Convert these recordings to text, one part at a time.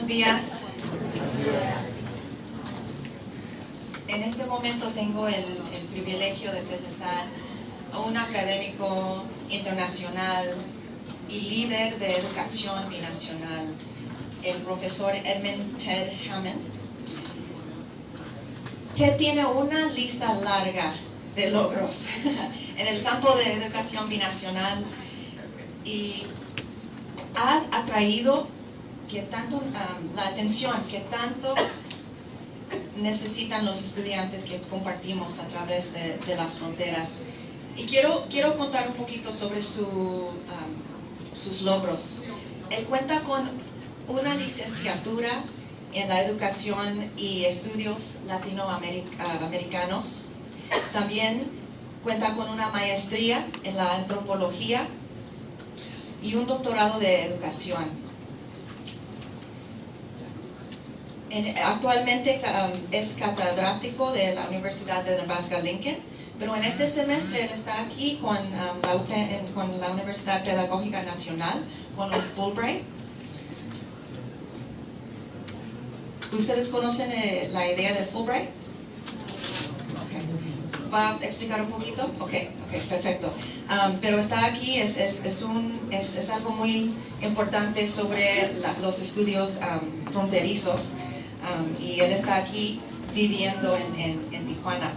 Buenos días. En este momento tengo el privilegio de presentar a un académico internacional y líder de educación binacional, el profesor Edmund Ted Hammond. Ted tiene una lista larga de logros en el campo de educación binacional y ha atraído la atención que tanto necesitan los estudiantes que compartimos a través de las fronteras. Y quiero contar un poquito sobre sus logros. Él cuenta con una licenciatura en la educación y estudios latinoamericanos. También cuenta con una maestría en la antropología y un doctorado de educación. Actualmente es catedrático de la Universidad de Nebraska-Lincoln, pero en este semestre él está aquí con la Universidad Pedagógica Nacional, con un Fulbright. ¿Ustedes conocen la idea de Fulbright? Okay. ¿Va a explicar un poquito? Ok, perfecto. Pero está aquí, es algo muy importante sobre los estudios fronterizos. Y él está aquí viviendo en Tijuana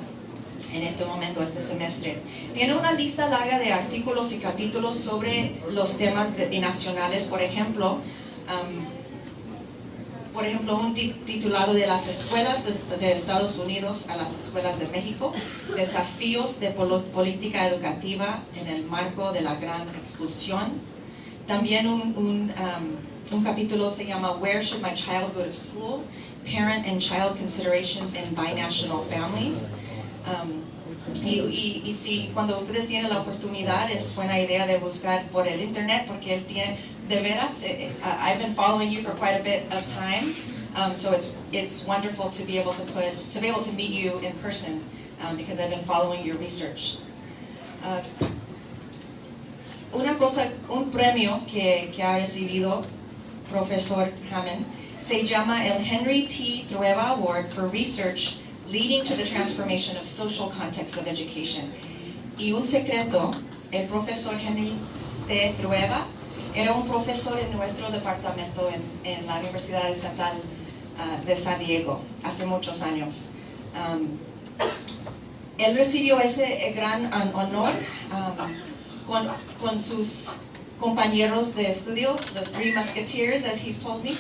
en este momento, este semestre. Tiene una lista larga de artículos y capítulos sobre los temas binacionales, por ejemplo, un titulado de las escuelas de Estados Unidos a las escuelas de México, desafíos de política educativa en el marco de la gran expulsión. También un capítulo se llama Where Should My Child Go to School? Parent and Child Considerations in Binational Families. Y si cuando ustedes tienen la oportunidad, es buena idea de buscar por el internet, porque él tiene, de veras, I've been following you for quite a bit of time, so it's wonderful to be able to meet you in person, because I've been following your research. Un premio que ha recibido Profesor Hammond se llama el Henry T. Trueba Award for Research Leading to the Transformation of Social Contexts of Education. Y un secreto, el profesor Henry T. Trueba era un profesor en nuestro departamento en la Universidad Estatal de San Diego hace muchos años. Él recibió ese gran honor con sus compañeros de estudio, los Three Musketeers, as he's told me,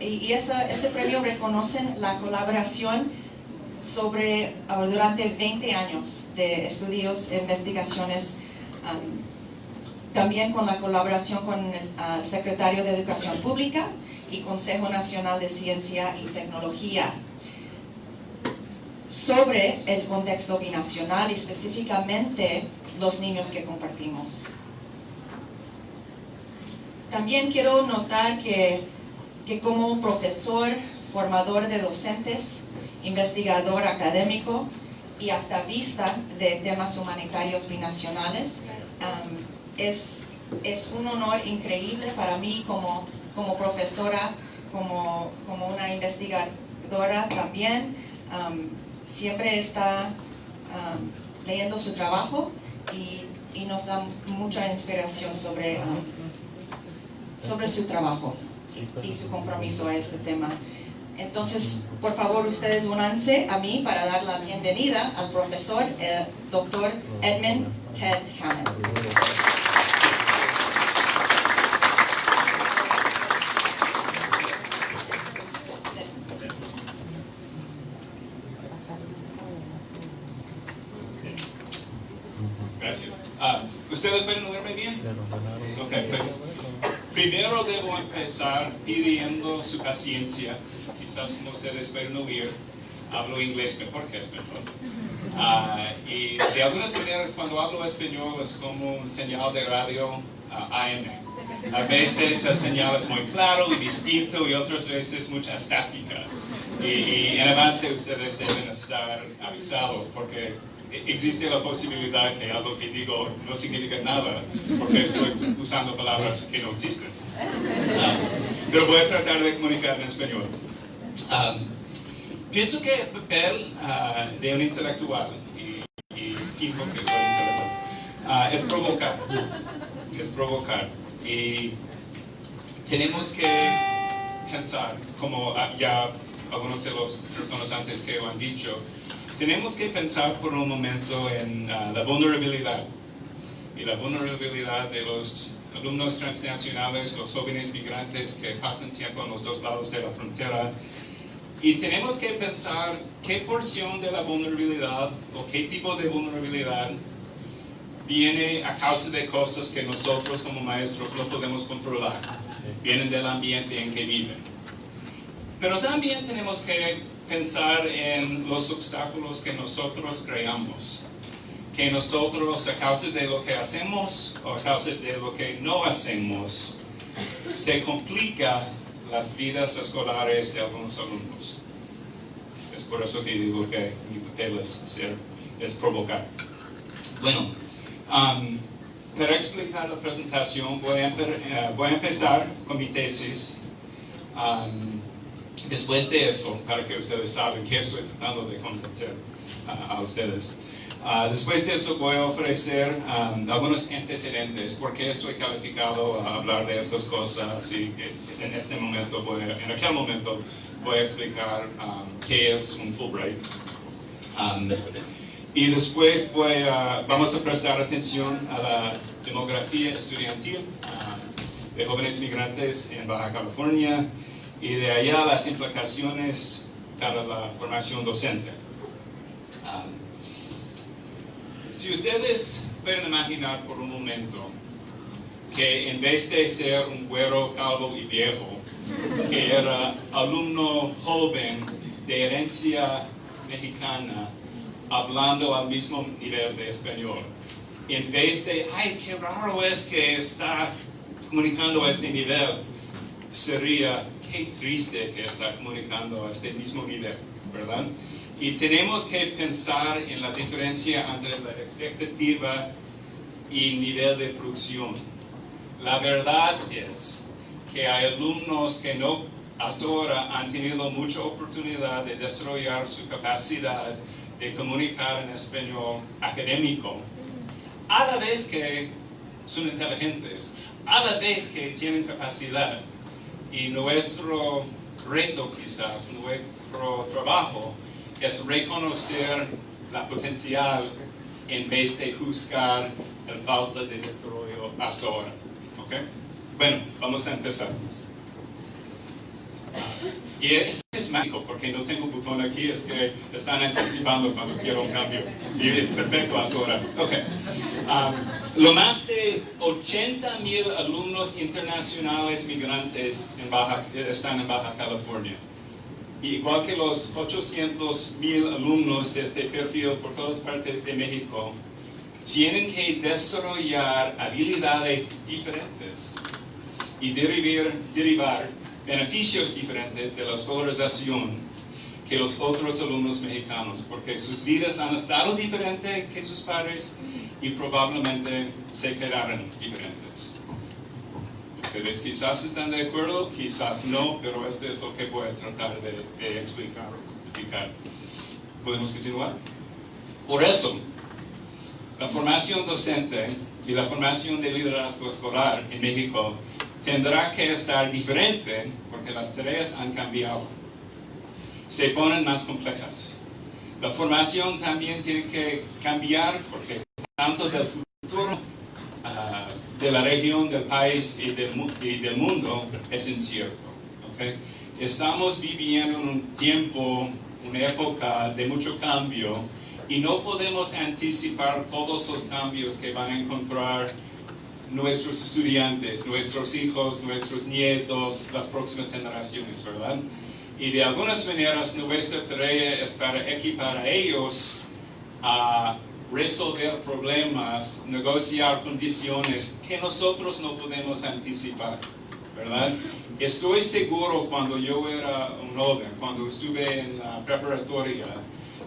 y este premio reconocen la colaboración durante 20 años de estudios e investigaciones, también con la colaboración con el Secretario de Educación Pública y Consejo Nacional de Ciencia y Tecnología, sobre el contexto binacional y específicamente los niños que compartimos. También quiero notar que como profesor, formador de docentes, investigador académico y activista de temas humanitarios binacionales, es un honor increíble para mí como profesora, como una investigadora también. Siempre está leyendo su trabajo y nos da mucha inspiración sobre su trabajo y su compromiso a este tema. Entonces, por favor, ustedes únanse a mí para dar la bienvenida al profesor, Dr. Edmund Ted Hammond. Gracias. ¿Ustedes pueden oírme bien? Ok, pues primero debo empezar pidiendo su paciencia. Quizás como ustedes pueden oír, hablo inglés mejor que español. Y de algunas maneras cuando hablo español es como un señal de radio AM. A veces el señal es muy claro y distinto y otras veces mucha estática. Y en avance ustedes deben estar avisados porque existe la posibilidad que algo que digo no significa nada porque estoy usando palabras que no existen. pero voy a tratar de comunicar en español. Pienso que el papel de un intelectual, y fijo que soy intelectual, es provocar. Y tenemos que pensar, como ya algunos de las personas antes que lo han dicho, tenemos que pensar por un momento en la vulnerabilidad. Y la vulnerabilidad de los alumnos transnacionales, los jóvenes migrantes que pasan tiempo en los dos lados de la frontera. Y tenemos que pensar qué porción de la vulnerabilidad o qué tipo de vulnerabilidad viene a causa de cosas que nosotros como maestros no podemos controlar. Vienen del ambiente en que viven. Pero también tenemos que pensar en los obstáculos que nosotros creamos. Que nosotros, a causa de lo que hacemos o a causa de lo que no hacemos, se complica las vidas escolares de algunos alumnos. Es por eso que digo que mi papel es provocar. Bueno, para explicar la presentación voy a empezar con mi tesis. Después de eso, para que ustedes saben qué estoy tratando de convencer a ustedes. Después de eso voy a ofrecer algunos antecedentes, por qué estoy calificado a hablar de estas cosas y en aquel momento voy a explicar qué es un Fulbright. Y después vamos a prestar atención a la demografía estudiantil de jóvenes migrantes en Baja California y de allá las implicaciones para la formación docente. Si ustedes pueden imaginar por un momento que en vez de ser un güero, calvo y viejo, que era alumno joven de herencia mexicana, hablando al mismo nivel de español, en vez de, ay, qué raro es que está comunicando a este nivel, sería, qué triste que está comunicando a este mismo nivel, ¿verdad? Y tenemos que pensar en la diferencia entre la expectativa y nivel de producción. La verdad es que hay alumnos que no, hasta ahora, han tenido mucha oportunidad de desarrollar su capacidad de comunicar en español académico, a la vez que son inteligentes, a la vez que tienen capacidad. Y nuestro reto, quizás, nuestro trabajo, es reconocer la potencial en vez de juzgar la falta de desarrollo hasta ahora. ¿Okay? Bueno, vamos a empezar. Y esto es mágico porque no tengo botón aquí, es que están anticipando cuando quiero un cambio. Y perfecto hasta ahora. Okay. Lo más de 80,000 alumnos internacionales migrantes están en Baja California. Igual que los 800,000 alumnos de este perfil por todas partes de México, tienen que desarrollar habilidades diferentes y derivar beneficios diferentes de la escolarización que los otros alumnos mexicanos, porque sus vidas han estado diferentes que sus padres y probablemente se quedaron diferentes. Ustedes quizás están de acuerdo, quizás no, pero esto es lo que voy a tratar de explicar o justificar. ¿Podemos continuar? Por eso, la formación docente y la formación de liderazgo escolar en México tendrá que estar diferente porque las tareas han cambiado. Se ponen más complejas. La formación también tiene que cambiar porque tanto del futuro de la región, del país y del mundo es incierto. ¿Okay? Estamos viviendo en un tiempo, una época de mucho cambio y no podemos anticipar todos los cambios que van a encontrar nuestros estudiantes, nuestros hijos, nuestros nietos, las próximas generaciones, ¿verdad? Y de algunas maneras nuestra tarea es para equipar a ellos a resolver problemas, negociar condiciones que nosotros no podemos anticipar, ¿verdad? Estoy seguro cuando yo era un joven, cuando estuve en la preparatoria,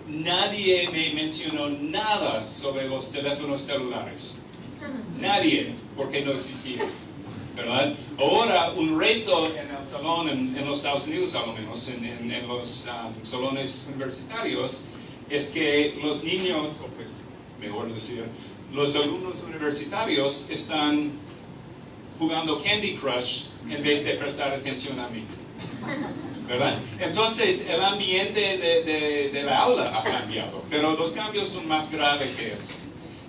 nadie me mencionó nada sobre los teléfonos celulares. Nadie, porque no existían. ¿verdad? Ahora, un reto en el salón, en los Estados Unidos al menos, en los salones universitarios, es que los niños, o pues, mejor decir, los alumnos universitarios están jugando Candy Crush en vez de prestar atención a mí, ¿verdad? Entonces, el ambiente de la aula ha cambiado, pero los cambios son más graves que eso.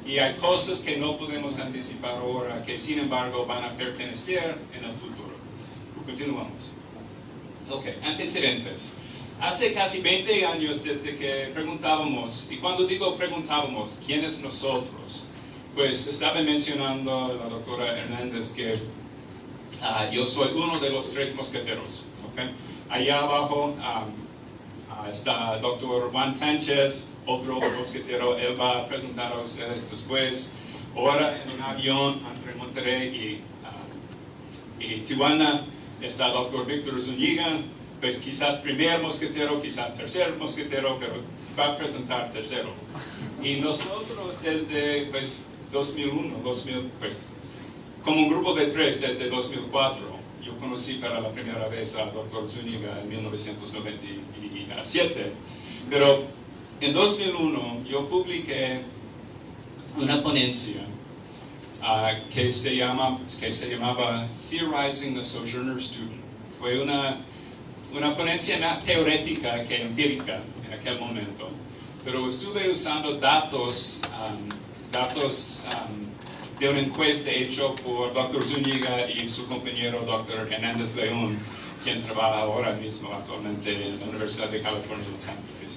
Y hay cosas que no podemos anticipar ahora, que sin embargo van a pertenecer en el futuro. Continuamos. Ok, antecedentes. Hace casi 20 años desde que preguntábamos, y cuando digo preguntábamos, ¿quiénes nosotros? Pues estaba mencionando la doctora Hernández que yo soy uno de los 3 mosqueteros. ¿Okay? Allá abajo está el doctor Juan Sánchez, otro mosquetero. Él va a presentar a ustedes después. Ahora en un avión entre Monterrey y Tijuana está el doctor Víctor Zúñiga, pues quizás primer mosquetero, quizás tercer mosquetero, pero va a presentar tercero. Y nosotros desde pues, 2001, pues, como un grupo de 3 desde 2004, yo conocí para la primera vez al doctor Zúñiga en 1997, pero en 2001 yo publiqué una ponencia que se llamaba Theorizing the Sojourner Student. Fue una ponencia más teórica que empírica en aquel momento, pero estuve usando datos de una encuesta hecha por Dr. Zúñiga y su compañero Dr. Hernández León, quien trabaja ahora mismo actualmente en la Universidad de California, Los Ángeles.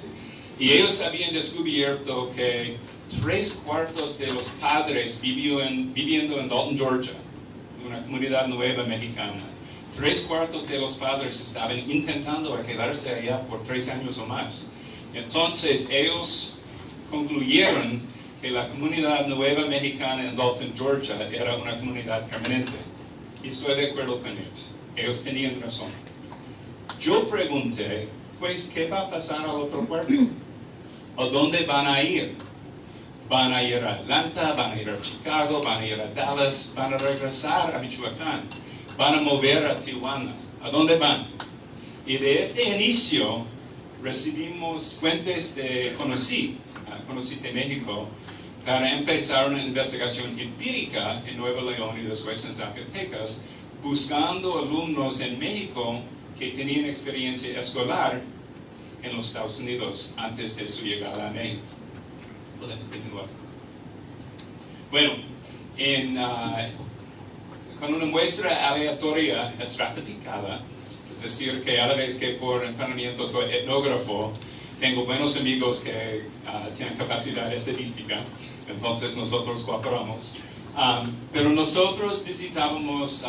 Y ellos habían descubierto que 3/4 de los padres viviendo en Dalton, Georgia, una comunidad nueva mexicana, 3/4 de los padres estaban intentando quedarse allá por 3 años o más. Entonces ellos concluyeron que la comunidad nueva mexicana en Dalton, Georgia, era una comunidad permanente. Y estoy de acuerdo con ellos. Ellos tenían razón. Yo pregunté, pues, ¿qué va a pasar al otro cuarto? ¿A dónde van a ir? ¿Van a ir a Atlanta? ¿Van a ir a Chicago? ¿Van a ir a Dallas? ¿Van a regresar a Michoacán? ¿Van a mover a Tijuana? ¿A dónde van? Y de este inicio recibimos fuentes de Conocí de México, para empezar una investigación empírica en Nuevo León y después en Zacatecas, buscando alumnos en México que tenían experiencia escolar en los Estados Unidos antes de su llegada a México. Podemos continuar. Bueno, con una muestra aleatoria estratificada, es decir, que a la vez que por entrenamiento soy etnógrafo, tengo buenos amigos que tienen capacidad estadística, entonces nosotros cooperamos. Pero nosotros visitábamos,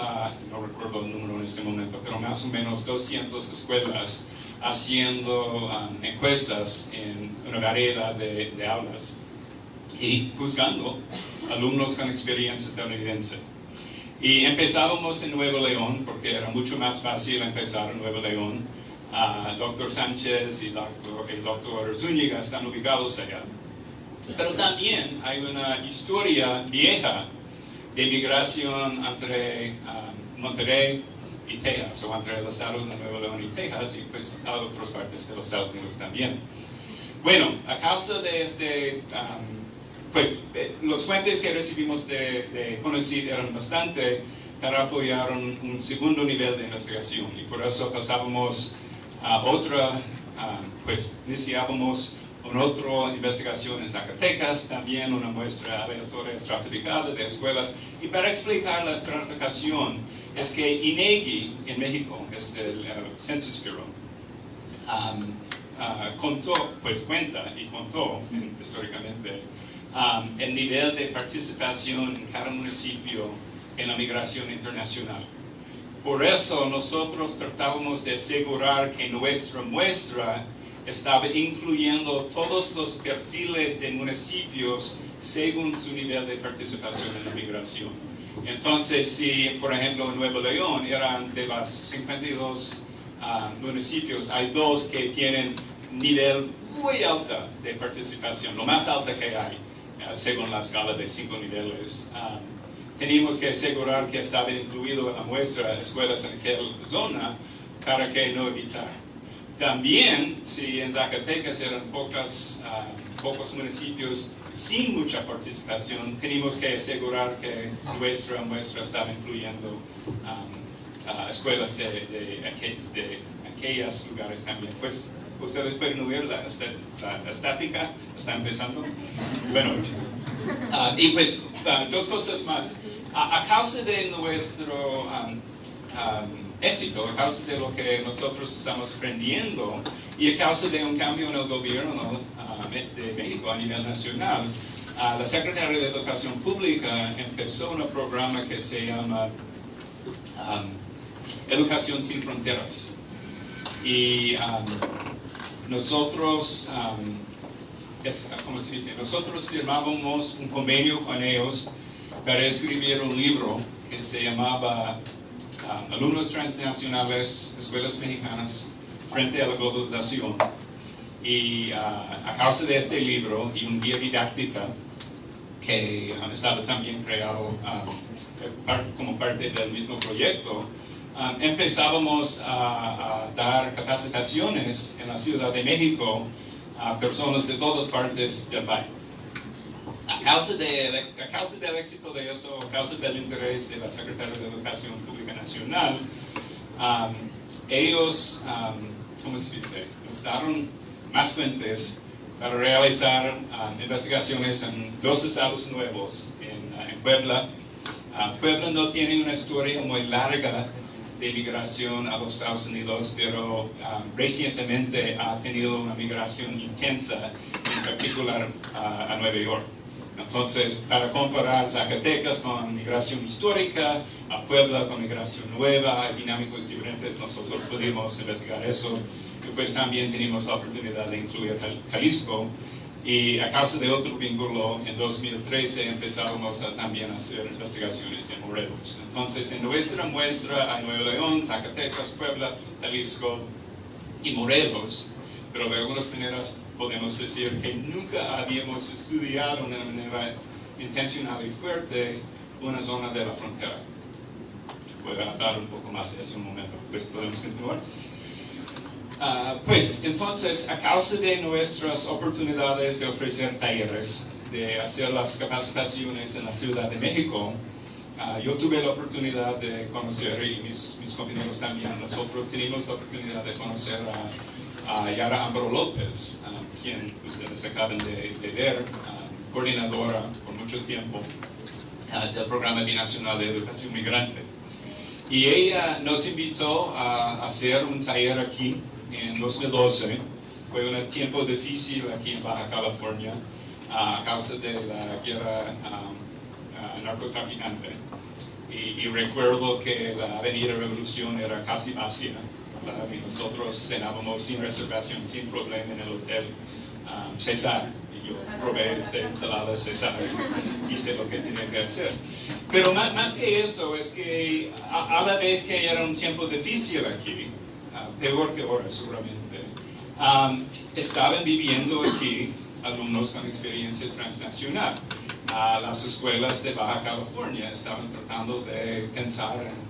no recuerdo el número en este momento, pero más o menos 200 escuelas haciendo encuestas en una variedad de aulas y buscando alumnos con experiencia estadounidense. Y empezábamos en Nuevo León, porque era mucho más fácil empezar en Nuevo León. Dr. Sánchez y el Dr. Zúñiga están ubicados allá. Pero también hay una historia vieja de migración entre Monterrey y Texas, o entre el estado de Nuevo León y Texas, y pues a otras partes de los Estados Unidos también. Bueno, a causa de pues los fuentes que recibimos de Conocí eran bastante para apoyar un segundo nivel de investigación, y por eso pasábamos a otra, pues iniciábamos una otra investigación en Zacatecas, también una muestra aleatoria estratificada de escuelas. Y para explicar la estratificación, es que INEGI en México, el Census Bureau, cuenta históricamente el nivel de participación en cada municipio en la migración internacional. Por eso nosotros tratábamos de asegurar que nuestra muestra estaba incluyendo todos los perfiles de municipios según su nivel de participación en la migración. Entonces, si por ejemplo en Nuevo León eran de las 52 municipios, hay 2 que tienen nivel muy alto de participación, lo más alto que hay, según la escala de 5 niveles. teníamos que asegurar que estaba incluido en la muestra escuelas en aquella zona para que no evitar. También, si en Zacatecas eran pocos municipios sin mucha participación, teníamos que asegurar que nuestra muestra estaba incluyendo escuelas de aquellos lugares también. Pues ustedes pueden ver la estática, está empezando. Bueno, y pues dos cosas más. A causa de nuestro éxito, a causa de lo que nosotros estamos aprendiendo y a causa de un cambio en el gobierno de México a nivel nacional, la Secretaría de Educación Pública empezó un programa que se llama Educación Sin Fronteras. Y nosotros, ¿cómo se dice? Nosotros firmábamos un convenio con ellos para escribir un libro que se llamaba Alumnos Transnacionales, Escuelas Mexicanas, frente a la globalización. Y a causa de este libro y un guía didáctica que estaba también creado como parte del mismo proyecto, empezábamos a dar capacitaciones en la Ciudad de México a personas de todas partes del país. A causa del éxito de eso, a causa del interés de la Secretaría de Educación Pública Nacional, ellos, ¿cómo se dice?, nos daron más fuentes para realizar investigaciones en 2 estados nuevos, en Puebla. Puebla no tiene una historia muy larga de migración a los Estados Unidos, pero recientemente ha tenido una migración intensa, en particular a Nueva York. Entonces, para comparar Zacatecas con migración histórica, a Puebla con migración nueva, dinámicos diferentes, nosotros pudimos investigar eso. Y pues también tenemos la oportunidad de incluir Jalisco. Y a causa de otro vínculo, en 2013 empezamos también a hacer investigaciones en Morelos. Entonces, en nuestra muestra hay Nuevo León, Zacatecas, Puebla, Jalisco y Morelos. Pero de algunas maneras podemos decir que nunca habíamos estudiado de una manera intencional y fuerte una zona de la frontera. Voy a hablar un poco más de eso en un momento. Pues podemos continuar. Pues entonces, a causa de nuestras oportunidades de ofrecer talleres, de hacer las capacitaciones en la Ciudad de México, yo tuve la oportunidad de conocer, y mis compañeros también, nosotros tenemos la oportunidad de conocer a Yara Ambro López, quien ustedes acaban de ver, coordinadora por mucho tiempo del Programa Binacional de Educación Migrante. Y ella nos invitó a hacer un taller aquí en 2012. Fue un tiempo difícil aquí en Baja California a causa de la guerra narcotraficante. Y recuerdo que la Avenida Revolución era casi vacía. Y nosotros cenábamos sin reservación, sin problema en el hotel César. Y yo probé ensalada César y hice lo que tenía que hacer. Pero más que eso, es que a la vez que era un tiempo difícil aquí, peor que ahora seguramente, estaban viviendo aquí alumnos con experiencia transnacional. Las escuelas de Baja California estaban tratando de pensar en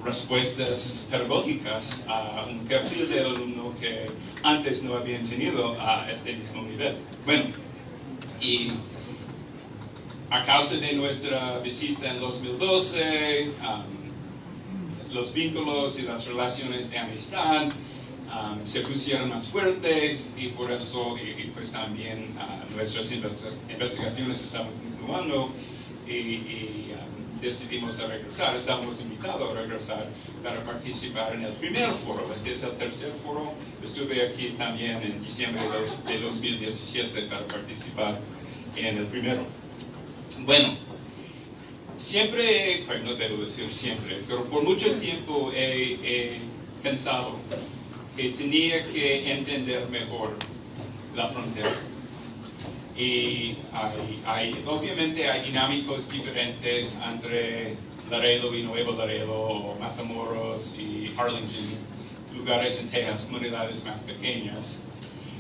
respuestas pedagógicas a un perfil del alumno que antes no habían tenido a este mismo nivel. Bueno, y a causa de nuestra visita en 2012, los vínculos y las relaciones de amistad se pusieron más fuertes y por eso y pues también nuestras investigaciones estaban continuando y decidimos a regresar. Estábamos invitados a regresar para participar en el primer foro. Este es el tercer foro. Estuve aquí también en diciembre de 2017 para participar en el primero. Bueno, siempre, pues no debo decir siempre, pero por mucho tiempo he pensado que tenía que entender mejor la frontera. Y obviamente hay dinámicos diferentes entre Laredo y Nuevo Laredo, o Matamoros y Harlingen, lugares en Texas, comunidades más pequeñas.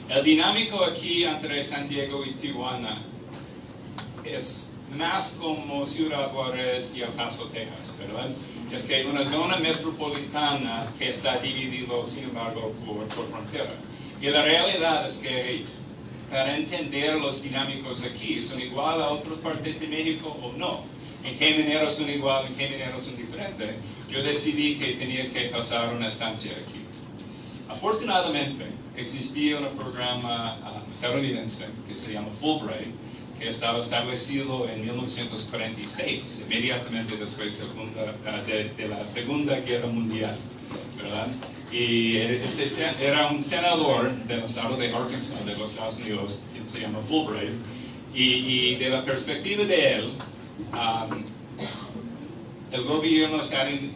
El dinámico aquí entre San Diego y Tijuana es más como Ciudad Juárez y El Paso, Texas, ¿verdad? Es que hay una zona metropolitana que está dividido, sin embargo, por frontera. Y la realidad es que para entender los dinámicos aquí, ¿son igual a otras partes de México o no? ¿En qué manera son igual, en qué manera son diferentes? Yo decidí que tenía que pasar una estancia aquí. Afortunadamente, existía un programa estadounidense que se llama Fulbright, que estaba establecido en 1946, inmediatamente después de la Segunda Guerra Mundial, ¿verdad? Y este era un senador del estado de Arkansas, de los Estados Unidos, que se llama Fulbright, y de la perspectiva de él, el gobierno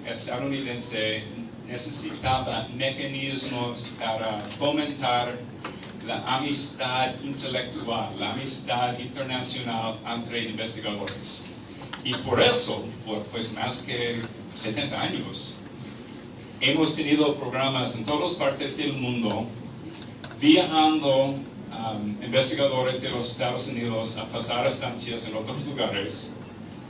estadounidense necesitaba mecanismos para fomentar la amistad intelectual, la amistad internacional entre investigadores. Y por eso, por pues más que 70 años, hemos tenido programas en todas partes del mundo, viajando investigadores de los Estados Unidos a pasar estancias en otros lugares.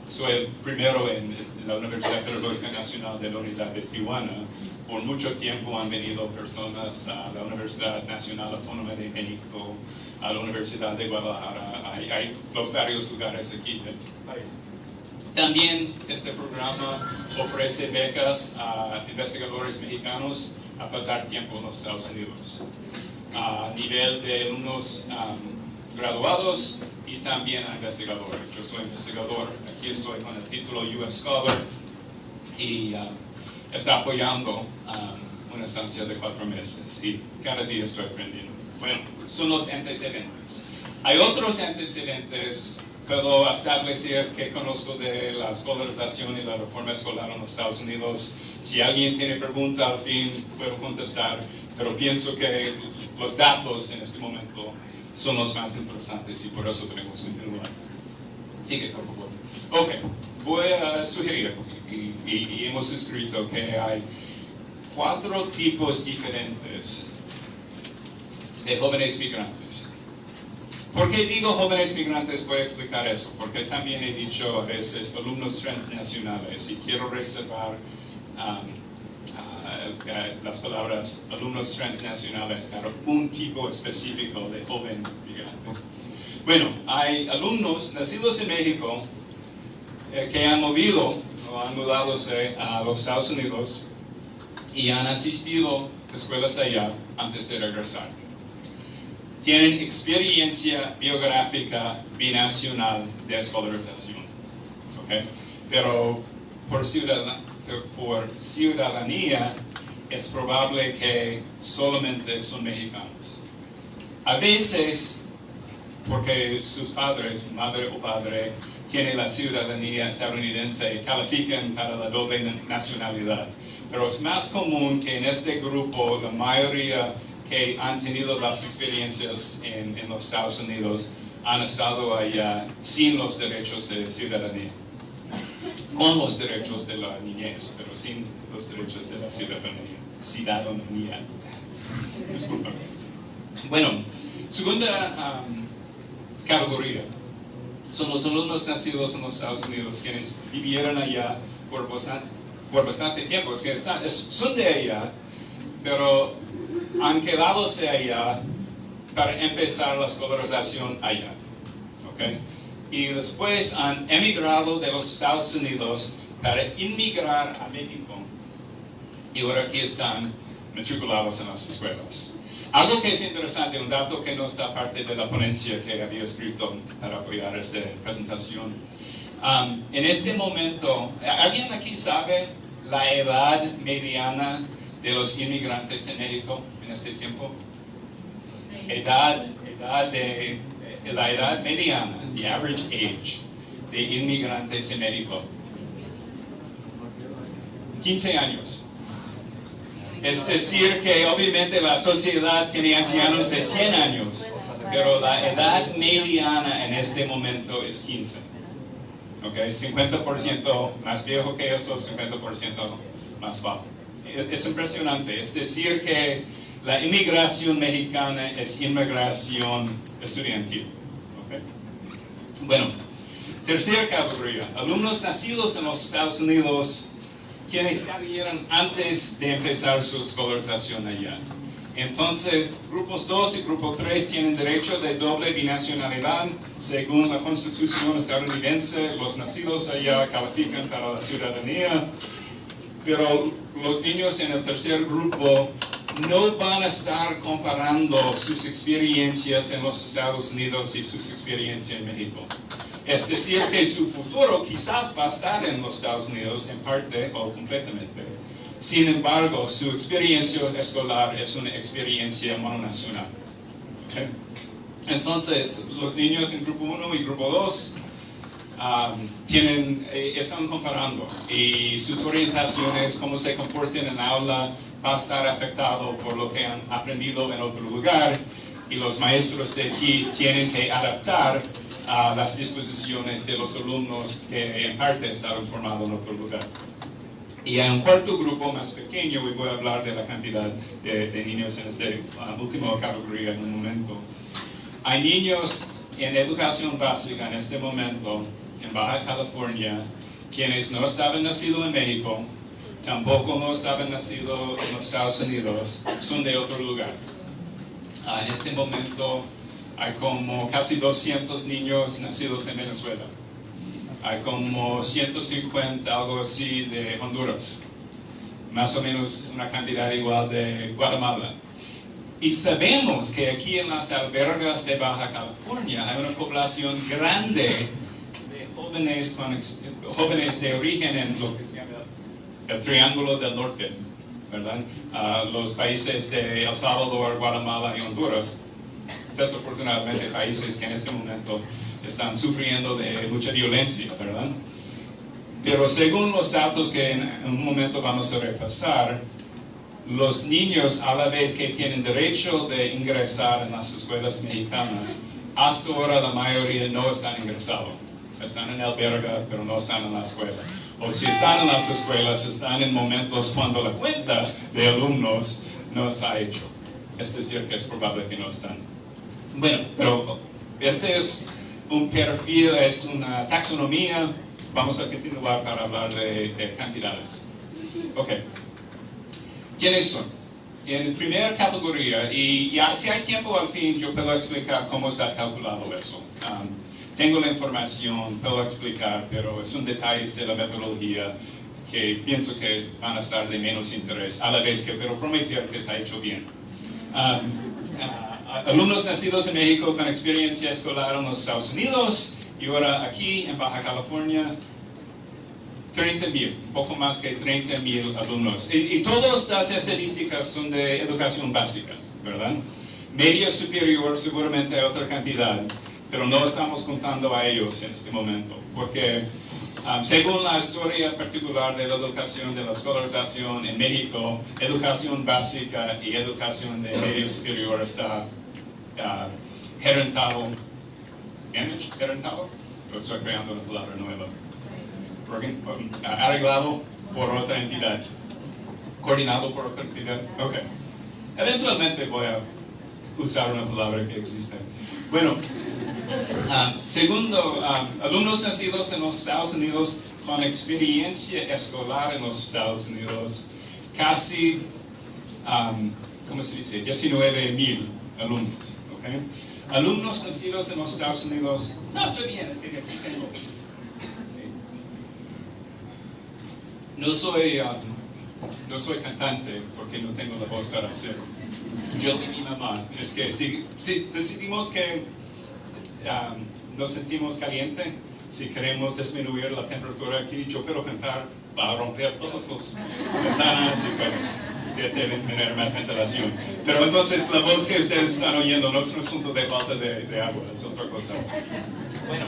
Soy el primero en la Universidad Pedagógica Nacional de la Unidad de Tijuana. Por mucho tiempo han venido personas a la Universidad Nacional Autónoma de México, a la Universidad de Guadalajara. Hay varios lugares aquí del país. También este programa ofrece becas a investigadores mexicanos a pasar tiempo en los Estados Unidos. A nivel de alumnos graduados y también a investigadores. Yo soy investigador, aquí estoy con el título US Scholar y está apoyando una estancia de 4 meses y cada día estoy aprendiendo. Bueno, son los antecedentes. Hay otros antecedentes. Puedo establecer que conozco de la escolarización y la reforma escolar en los Estados Unidos. Si alguien tiene pregunta, al fin puedo contestar, pero pienso que los datos en este momento son los más interesantes y por eso tenemos que continuar. Sigue, por favor. Ok, voy a sugerir, y hemos escrito que hay 4 tipos diferentes de jóvenes migrantes. ¿Por qué digo jóvenes migrantes? Voy a explicar eso, porque también he dicho a veces alumnos transnacionales y quiero reservar las palabras alumnos transnacionales para un tipo específico de joven migrante. Bueno, hay alumnos nacidos en México que han movido o han mudado a los Estados Unidos y han asistido a escuelas allá antes de regresar. Tienen experiencia biográfica binacional de escolarización, ¿okay? Pero por ciudadanía es probable que solamente son mexicanos. A veces, porque sus padres, madre o padre, tienen la ciudadanía estadounidense y califican para la doble nacionalidad. Pero es más común que en este grupo la mayoría que han tenido las experiencias en los Estados Unidos han estado allá sin los derechos de ciudadanía, con los derechos de la niñez, pero sin los derechos de la ciudadanía. Disculpa. Bueno, segunda categoría son los alumnos nacidos en los Estados Unidos quienes vivieron allá por bastante tiempo. Es que son de allá, pero han quedado allá para empezar la escolarización allá, ¿okay? Y después han emigrado de los Estados Unidos para inmigrar a México y ahora aquí están matriculados en las escuelas. Algo que es interesante, un dato que no está parte de la ponencia que había escrito para apoyar esta presentación. En este momento, ¿alguien aquí sabe la edad mediana de los inmigrantes en México en este tiempo? La edad mediana, the average age de inmigrantes en México. 15 años. Es decir que obviamente la sociedad tiene ancianos de 100 años, pero la edad mediana en este momento es 15. ¿Okay? 50% más viejo que eso, 50% más bajo. Es impresionante, es decir que la inmigración mexicana es inmigración estudiantil. ¿Okay? Bueno, Tercera categoría, alumnos nacidos en los Estados Unidos quienes salieron antes de empezar su escolarización allá. Entonces, grupos 2 y grupo 3 tienen derecho de doble binacionalidad. Según la Constitución estadounidense, los nacidos allá califican para la ciudadanía, pero los niños en el tercer grupo no van a estar comparando sus experiencias en los Estados Unidos y sus experiencias en México. Es decir, que su futuro quizás va a estar en los Estados Unidos en parte o completamente. Sin embargo, su experiencia escolar es una experiencia mononacional. ¿Okay? Entonces, los niños en grupo 1 y grupo 2 están comparando y sus orientaciones, cómo se comportan en el aula, va a estar afectado por lo que han aprendido en otro lugar, y los maestros de aquí tienen que adaptar a las disposiciones de los alumnos que en parte estaban formados en otro lugar. Y en un cuarto grupo más pequeño, y voy a hablar de la cantidad de niños en esta última categoría en un momento. Hay niños en educación básica en este momento en Baja California quienes no estaban nacidos en México, tampoco no estaban nacidos en los Estados Unidos, son de otro lugar. En este momento hay como casi 200 niños nacidos en Venezuela. Hay como 150, algo así, de Honduras. Más o menos una cantidad igual de Guatemala. Y sabemos que aquí en las albergas de Baja California hay una población grande de jóvenes de origen en lo que se llama el Triángulo del Norte, ¿verdad? Los países de El Salvador, Guatemala y Honduras. Desafortunadamente, países que en este momento están sufriendo de mucha violencia, ¿verdad? Pero según los datos que en un momento vamos a repasar, los niños a la vez que tienen derecho de ingresar en las escuelas mexicanas, hasta ahora la mayoría no están ingresados. Están en alberga, pero no están en la escuela. O si están en las escuelas, están en momentos cuando la cuenta de alumnos no está hecho. Es decir, que es probable que no están. Bueno, pero este es un perfil, es una taxonomía. Vamos a continuar para hablar de cantidades. Ok. ¿Quiénes son? En la primera categoría, y ya, si hay tiempo al fin, yo puedo explicar cómo está calculado eso. Tengo la información, puedo explicar, pero son detalles de la metodología que pienso que van a estar de menos interés, a la vez que pero prometer que está hecho bien. Alumnos nacidos en México con experiencia escolar en los Estados Unidos y ahora aquí en Baja California, 30,000, un poco más que 30,000 alumnos. Y todas las estadísticas son de educación básica, ¿verdad? Media superior seguramente hay otra cantidad, pero no estamos contando a ellos en este momento, porque según la historia particular de la educación, de la escolarización en México, educación básica y educación de medio superior está gerentado, estoy creando una palabra nueva, arreglado por otra entidad, coordinado por otra entidad. Ok, eventualmente voy a usar una palabra que existe. Bueno, segundo, alumnos nacidos en los Estados Unidos con experiencia escolar en los Estados Unidos, casi, ¿cómo se dice? 19,000 alumnos. Okay. Alumnos nacidos en los Estados Unidos, no estoy bien, es que aquí tengo. No soy cantante porque no tengo la voz para hacerlo. Yo y mi mamá, es que si decidimos que nos sentimos caliente, si queremos disminuir la temperatura aquí, yo quiero cantar para romper todas las ventanas y pues deben tener más ventilación. Pero entonces la voz que ustedes están oyendo no es un asunto de falta de agua, es otra cosa. Bueno,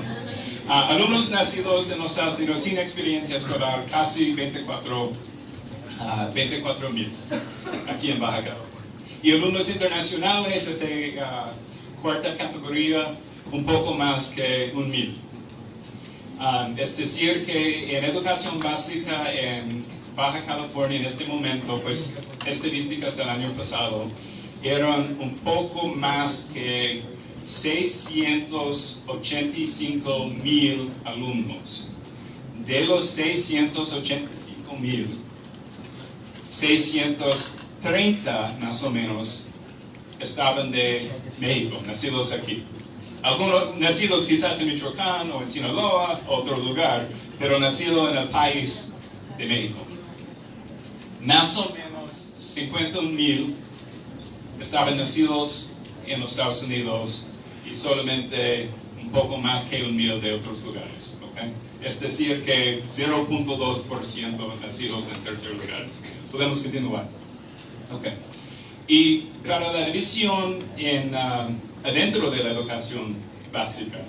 alumnos nacidos en los Estados Unidos sin experiencia escolar, casi 24,000 aquí en Baja California. Y alumnos internacionales, cuarta categoría, un poco más que 1,000. Es decir que en educación básica en Baja California en este momento, pues estadísticas del año pasado eran un poco más que 685,000 alumnos. De los 685,000, 630 más o menos estaban de México, nacidos aquí. Algunos nacidos quizás en Michoacán o en Sinaloa, otro lugar, pero nacidos en el país de México. Más o menos 51,000 estaban nacidos en los Estados Unidos y solamente un poco más que 1,000 de otros lugares. ¿Okay? Es decir, que 0.2% nacidos en terceros lugares. Podemos continuar. Okay. Y para la división adentro de la educación básica,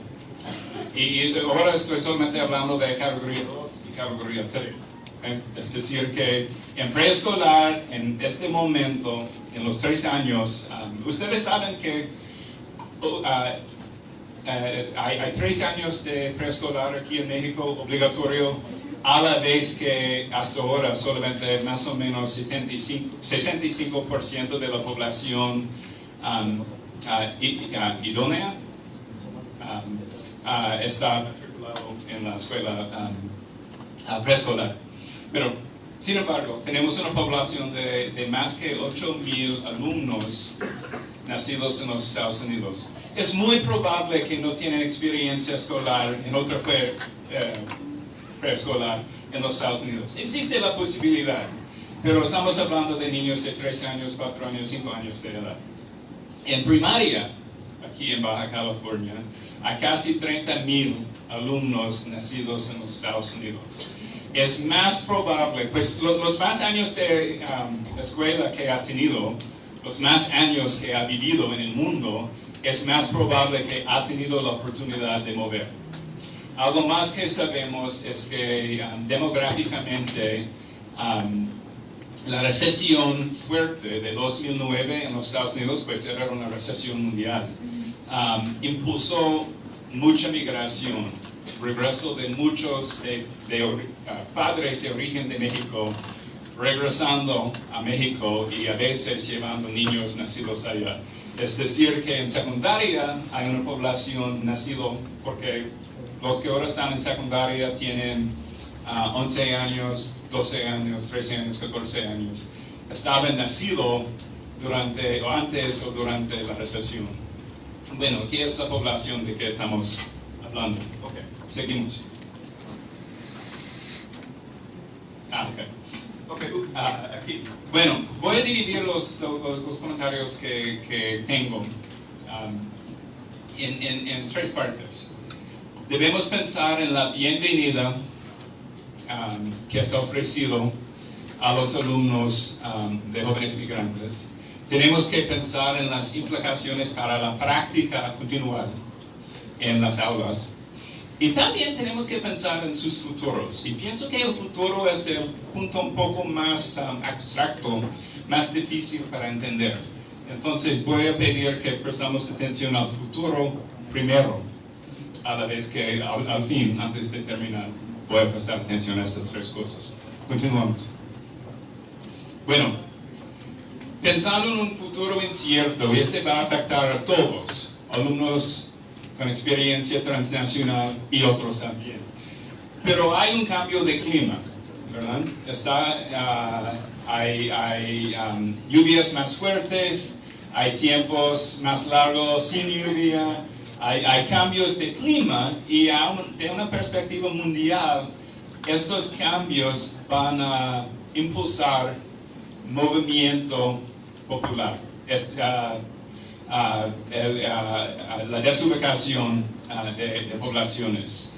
y ahora estoy solamente hablando de categoría 2 y categoría 3. ¿Okay? Es decir, que en preescolar, en este momento, en los 3 años, ustedes saben que hay 3 años de preescolar aquí en México obligatorio, a la vez que hasta ahora solamente más o menos 65% de la población idónea está matriculado en la escuela preescolar. Pero, sin embargo, tenemos una población de más que 8,000 alumnos nacidos en los Estados Unidos. Es muy probable que no tienen experiencia escolar en otra preescolar en los Estados Unidos. Existe la posibilidad, pero estamos hablando de niños de 3 años, 4 años, 5 años de edad. En primaria, aquí en Baja California, hay casi 30,000 alumnos nacidos en los Estados Unidos. Es más probable, pues los más años de escuela que ha tenido, los más años que ha vivido en el mundo, es más probable que ha tenido la oportunidad de mover. Algo más que sabemos es que demográficamente la recesión fuerte de 2009 en los Estados Unidos, pues era una recesión mundial, impulsó mucha migración, regreso de muchos padres de origen de México regresando a México y a veces llevando niños nacidos allá. Es decir, que en secundaria hay una población nacido, porque los que ahora están en secundaria tienen 11 años, 12 años, 13 años, 14 años. Estaban nacidos durante, o antes o durante la recesión. Bueno, aquí es la población de que estamos hablando. Ok, seguimos. Aquí. Bueno, voy a dividir los comentarios que tengo en 3 partes. Debemos pensar en la bienvenida que está ofrecido a los alumnos de jóvenes migrantes. Tenemos que pensar en las implicaciones para la práctica continuada en las aulas. Y también tenemos que pensar en sus futuros. Y pienso que el futuro es el punto un poco más abstracto, más difícil para entender. Entonces voy a pedir que prestamos atención al futuro primero, a la vez que al fin, antes de terminar, voy a prestar atención a estas 3 cosas. Continuamos. Bueno, pensando en un futuro incierto, y este va a afectar a todos, alumnos con experiencia transnacional y otros también. Pero hay un cambio de clima, ¿verdad? Hay lluvias más fuertes, hay tiempos más largos sin lluvia, hay cambios de clima y de una perspectiva mundial, estos cambios van a impulsar movimiento popular. La desubicación de poblaciones.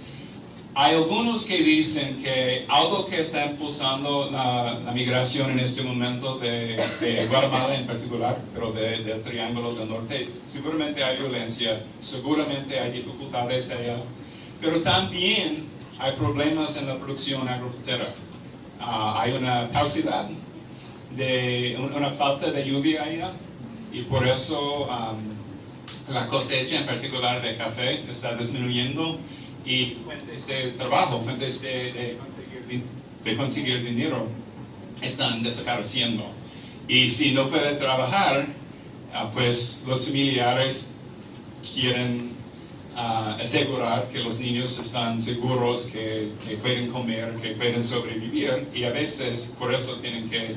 Hay algunos que dicen que algo que está impulsando la migración en este momento de Guatemala en particular, pero del Triángulo del Norte, seguramente hay violencia, seguramente hay dificultades allá, pero también hay problemas en la producción agropecuaria. Hay una pausidad, una falta de lluvia allá, y por eso la cosecha en particular de café está disminuyendo y fuentes de trabajo, fuentes de conseguir dinero están desapareciendo. Y si no puede trabajar, pues los familiares quieren asegurar que los niños están seguros, que pueden comer, que pueden sobrevivir, y a veces por eso tienen que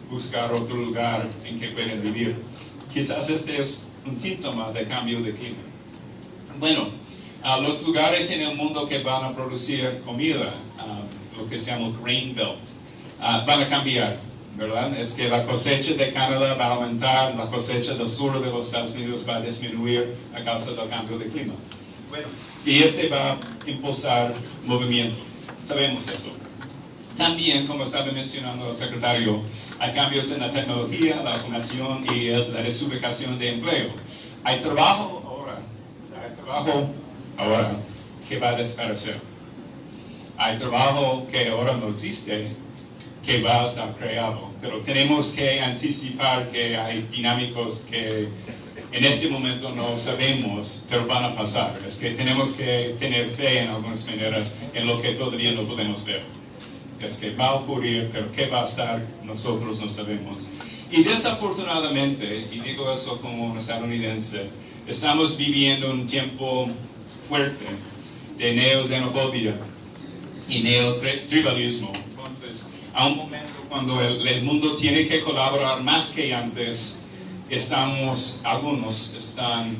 buscar otro lugar en que pueden vivir. Quizás este es un síntoma de cambio de clima. Bueno, los lugares en el mundo que van a producir comida, lo que se llama grain belt, van a cambiar, ¿verdad? Es que la cosecha de Canadá va a aumentar, la cosecha del sur de los Estados Unidos va a disminuir a causa del cambio de clima. Bueno, y este va a impulsar movimiento, sabemos eso. También, como estaba mencionando el secretario, hay cambios en la tecnología, la automación y la desubicación de empleo. Hay trabajo ahora que va a desaparecer. Hay trabajo que ahora no existe, que va a estar creado. Pero tenemos que anticipar que hay dinámicos que en este momento no sabemos, pero van a pasar. Es que tenemos que tener fe en algunas maneras en lo que todavía no podemos ver. Es que va a ocurrir, pero qué va a estar, nosotros no sabemos. Y desafortunadamente, y digo eso como un estadounidense, estamos viviendo un tiempo fuerte de neoxenofobia y neotribalismo. Entonces, a un momento cuando el mundo tiene que colaborar más que antes, algunos están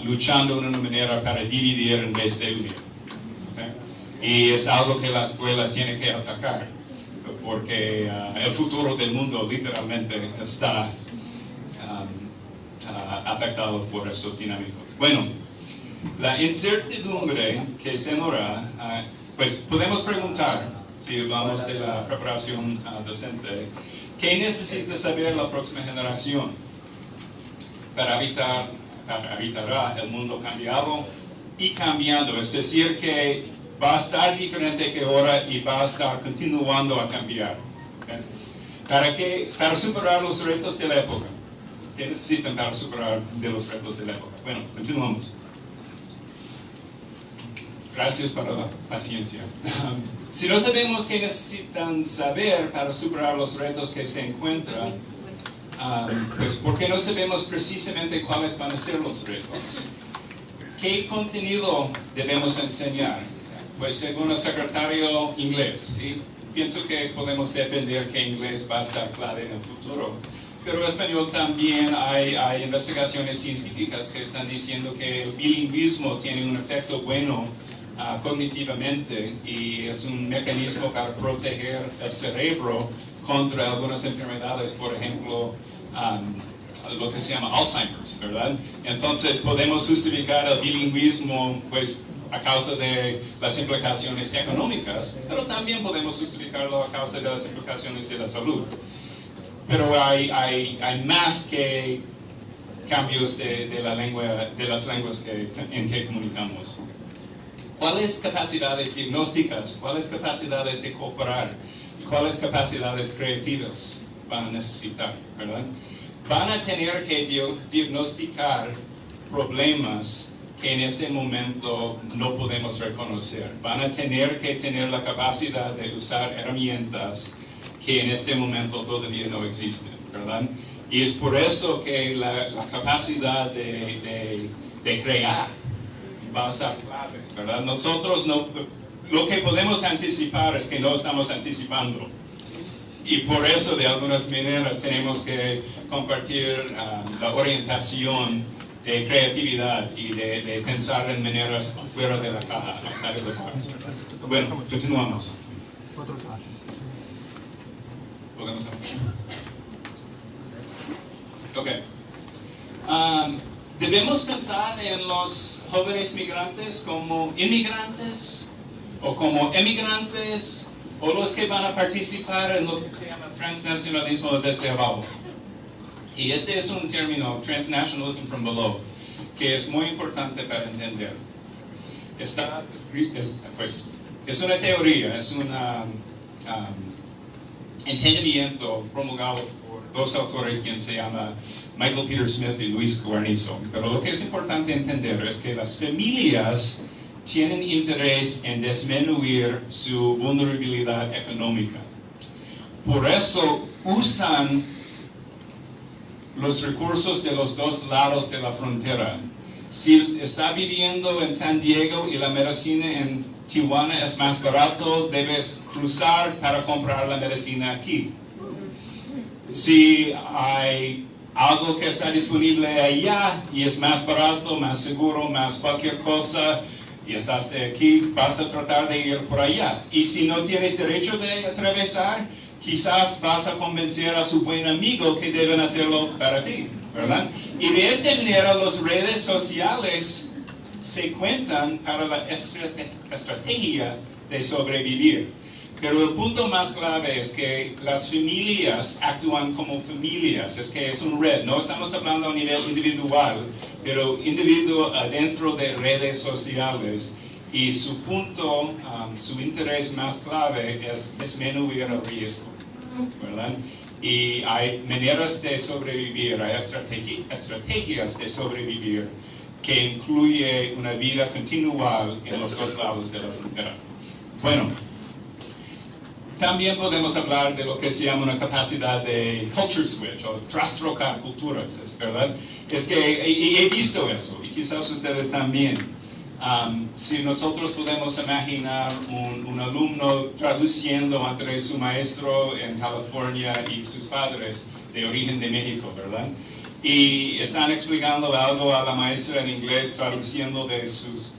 luchando de una manera para dividir en vez de unir. ¿Okay? Y es algo que la escuela tiene que atacar, porque el futuro del mundo literalmente está afectado por estos dinámicos. Bueno, la incertidumbre que se demora, pues podemos preguntar, si hablamos de la preparación docente, ¿qué necesita saber la próxima generación para habitar el mundo cambiado y cambiando? Es decir, que va a estar diferente que ahora y va a estar continuando a cambiar. ¿Okay? Para superar los retos de la época. ¿Qué necesitan para superar de los retos de la época? Bueno, continuamos. Gracias por la paciencia. Si no sabemos qué necesitan saber para superar los retos que se encuentran, pues ¿por qué no sabemos precisamente cuáles van a ser los retos? ¿Qué contenido debemos enseñar? Pues según el secretario, inglés. Y pienso que podemos defender que inglés va a estar clave en el futuro. Pero en español también hay investigaciones científicas que están diciendo que el bilingüismo tiene un efecto bueno cognitivamente y es un mecanismo para proteger el cerebro contra algunas enfermedades, por ejemplo, lo que se llama Alzheimer's, ¿verdad? Entonces podemos justificar el bilingüismo pues, a causa de las implicaciones económicas, pero también podemos justificarlo a causa de las implicaciones de la salud. Pero hay más que cambios de las lenguas en que comunicamos. ¿Cuáles capacidades diagnósticas, cuáles capacidades de cooperar, cuáles capacidades creativas van a necesitar, ¿verdad? Van a tener que diagnosticar problemas que en este momento no podemos reconocer. Van a tener que tener la capacidad de usar herramientas que en este momento todavía no existen, ¿verdad? Y es por eso que la capacidad de crear va a ser clave, ¿verdad? Nosotros lo que podemos anticipar es que no estamos anticipando. Y por eso, de algunas maneras, tenemos que compartir la orientación de creatividad y de pensar en maneras fuera de la caja, outside of the box. Bueno, continuamos. ¿Podemos hablar? Ok. ¿Debemos pensar en los jóvenes migrantes como inmigrantes o como emigrantes o los que van a participar en lo que se llama transnacionalismo desde abajo? Y este es un término, transnationalism from below, que es muy importante para entender. Es una teoría, es un entendimiento promulgado por dos autores quien se llama Michael Peter Smith y Luis Guarnizo. Pero lo que es importante entender es que las familias tienen interés en disminuir su vulnerabilidad económica. Por eso usan los recursos de los dos lados de la frontera. Si está viviendo en San Diego y la medicina en Tijuana es más barato, debes cruzar para comprar la medicina aquí. Si hay algo que está disponible allá y es más barato, más seguro, más cualquier cosa, y estás de aquí, vas a tratar de ir por allá. Y si no tienes derecho de atravesar, quizás vas a convencer a su buen amigo que deben hacerlo para ti, ¿verdad? Y de esta manera las redes sociales se cuentan para la estrategia de sobrevivir. Pero el punto más clave es que las familias actúan como familias, es que es una red, no estamos hablando a nivel individual, pero individuo dentro de redes sociales. Y su punto, su interés más clave es disminuir el riesgo, ¿verdad? Y hay maneras de sobrevivir, hay estrategias de sobrevivir que incluye una vida continual en los dos lados de la frontera. Bueno, también podemos hablar de lo que se llama una capacidad de culture switch o trastrocar culturas, ¿verdad? Es que y he visto eso, y quizás ustedes también. Si nosotros podemos imaginar un alumno traduciendo entre su maestro en California y sus padres de origen de México, ¿verdad? Y están explicando algo a la maestra en inglés, traduciendo de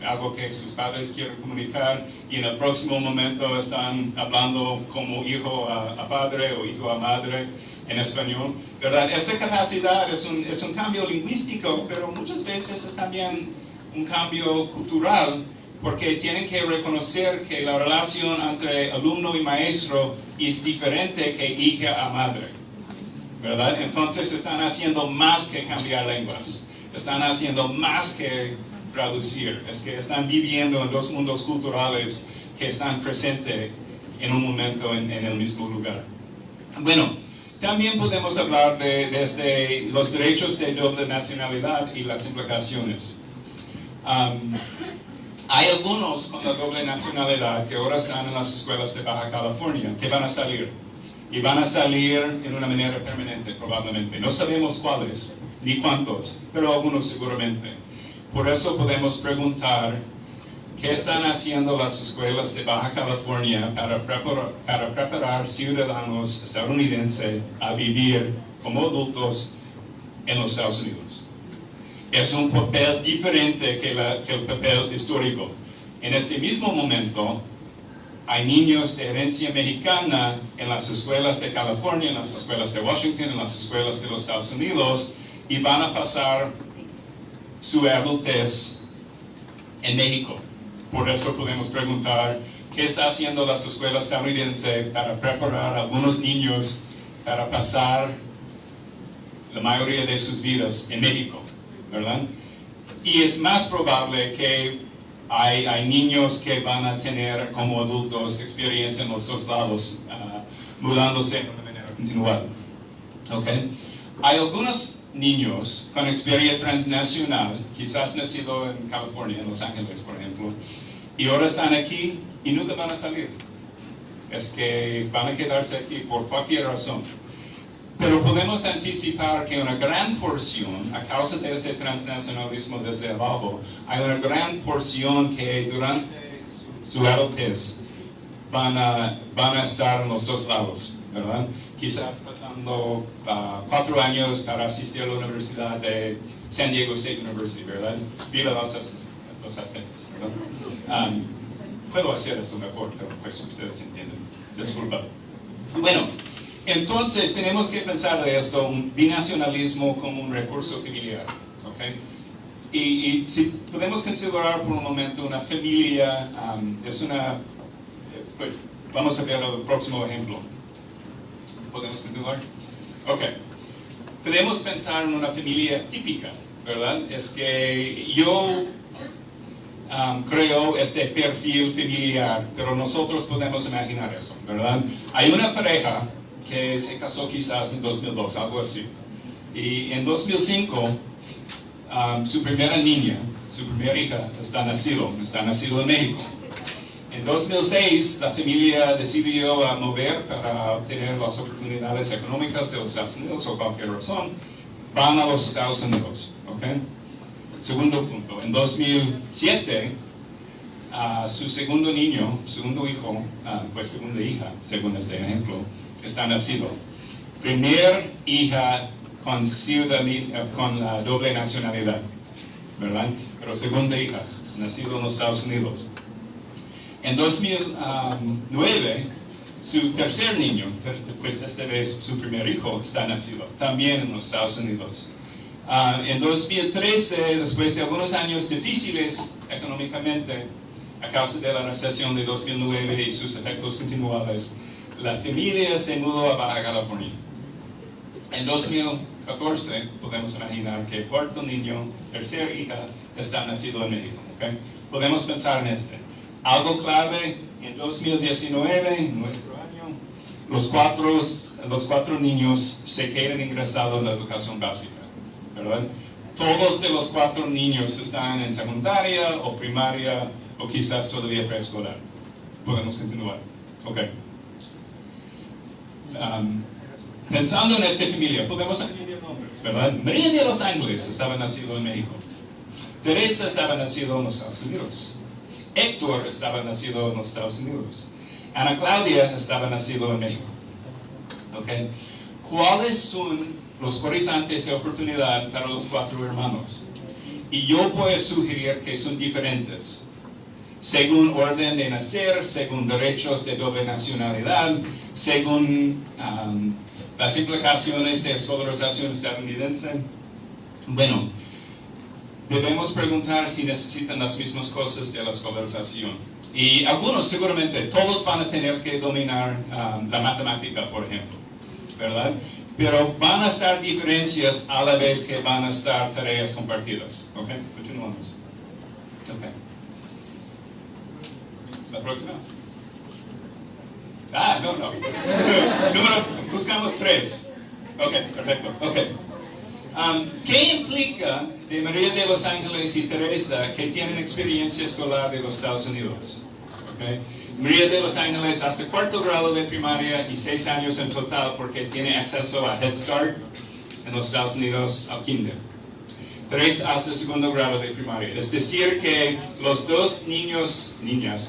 algo que sus padres quieren comunicar, y en el próximo momento están hablando como hijo a padre o hijo a madre en español, ¿verdad? Esta capacidad es un cambio lingüístico, pero muchas veces es también un cambio cultural, porque tienen que reconocer que la relación entre alumno y maestro es diferente que hija a madre, ¿verdad? Entonces están haciendo más que cambiar lenguas, están haciendo más que traducir, es que están viviendo en dos mundos culturales que están presentes en un momento en el mismo lugar. Bueno, también podemos hablar de los derechos de doble nacionalidad y las implicaciones. Hay algunos con la doble nacionalidad que ahora están en las escuelas de Baja California que van a salir. Y van a salir en una manera permanente, probablemente. No sabemos cuáles, ni cuántos, pero algunos seguramente. Por eso podemos preguntar, ¿qué están haciendo las escuelas de Baja California para preparar ciudadanos estadounidenses a vivir como adultos en los Estados Unidos? Es un papel diferente que el papel histórico. En este mismo momento, hay niños de herencia mexicana en las escuelas de California, en las escuelas de Washington, en las escuelas de los Estados Unidos, y van a pasar su adultez en México. Por eso podemos preguntar, ¿qué está haciendo las escuelas estadounidenses para preparar a algunos niños para pasar la mayoría de sus vidas en México, ¿verdad? Y es más probable que hay niños que van a tener como adultos experiencia en los dos lados, mudándose de una manera continuada. ¿Okay? Hay algunos niños con experiencia transnacional, quizás nacido en California, en Los Ángeles, por ejemplo, y ahora están aquí y nunca van a salir. Es que van a quedarse aquí por cualquier razón. Pero podemos anticipar que una gran porción, a causa de este transnacionalismo desde abajo, hay una gran porción que durante su adultez van a estar en los dos lados, ¿verdad? Quizás pasando 4 años para asistir a la Universidad de San Diego State University, ¿verdad? Viva los aztecas, ¿verdad? Puedo hacer esto mejor, pero pues ustedes entienden. Disculpa. Bueno. Entonces, tenemos que pensar de esto, un binacionalismo como un recurso familiar, ¿okay? Y si podemos considerar por un momento una familia, es una, pues, vamos a ver el próximo ejemplo. ¿Podemos continuar? Ok. Podemos pensar en una familia típica, ¿verdad? Es que yo creo este perfil familiar, pero nosotros podemos imaginar eso, ¿verdad? Hay una pareja que se casó quizás en 2002, algo así. Y en 2005, su primera niña, su primera hija, está nacido en México. En 2006, la familia decidió mover para obtener las oportunidades económicas de los Estados Unidos o cualquier razón, van a los Estados Unidos. ¿Okay? Segundo punto, en 2007, su segundo hijo, pues segunda hija, según este ejemplo, está nacido. Primer hija con la doble nacionalidad, ¿verdad? Pero segunda hija, nacido en los Estados Unidos. En 2009, su tercer niño, pues esta vez su primer hijo, está nacido, también en los Estados Unidos. En 2013, después de algunos años difíciles económicamente, a causa de la recesión de 2009 y sus efectos continuados, la familia se mudó a Baja California. En 2014, podemos imaginar que el cuarto niño, tercera hija, está nacido en México. ¿Okay? Podemos pensar en este. Algo clave, en 2019, nuestro año, los cuatro niños se quedan ingresados en la educación básica, ¿verdad? Todos de los 4 niños están en secundaria o primaria o quizás todavía preescolar. Podemos continuar. Ok. Pensando en esta familia, podemos añadir nombres, ¿verdad? María de los Ángeles estaba nacido en México. Teresa estaba nacido en los Estados Unidos. Héctor estaba nacido en los Estados Unidos. Ana Claudia estaba nacido en México. Okay. ¿Cuáles son los horizontes de oportunidad para los 4 hermanos? Y yo puedo sugerir que son diferentes, según orden de nacer, según derechos de doble nacionalidad, según las implicaciones de escolarización estadounidense. Bueno, debemos preguntar si necesitan las mismas cosas de la escolarización. Y algunos, seguramente, todos van a tener que dominar la matemática, por ejemplo, ¿verdad? Pero van a estar diferencias a la vez que van a estar tareas compartidas. ¿Ok? Continuamos. Ok. ¿La próxima? No. Buscamos 3. Ok, perfecto. Ok. ¿Qué implica de María de los Ángeles y Teresa que tienen experiencia escolar de los Estados Unidos? Okay. María de los Ángeles hasta 4º grado de primaria y 6 años en total porque tiene acceso a Head Start en los Estados Unidos al kinder. Teresa hasta 2º grado de primaria. Es decir que los 2 niñas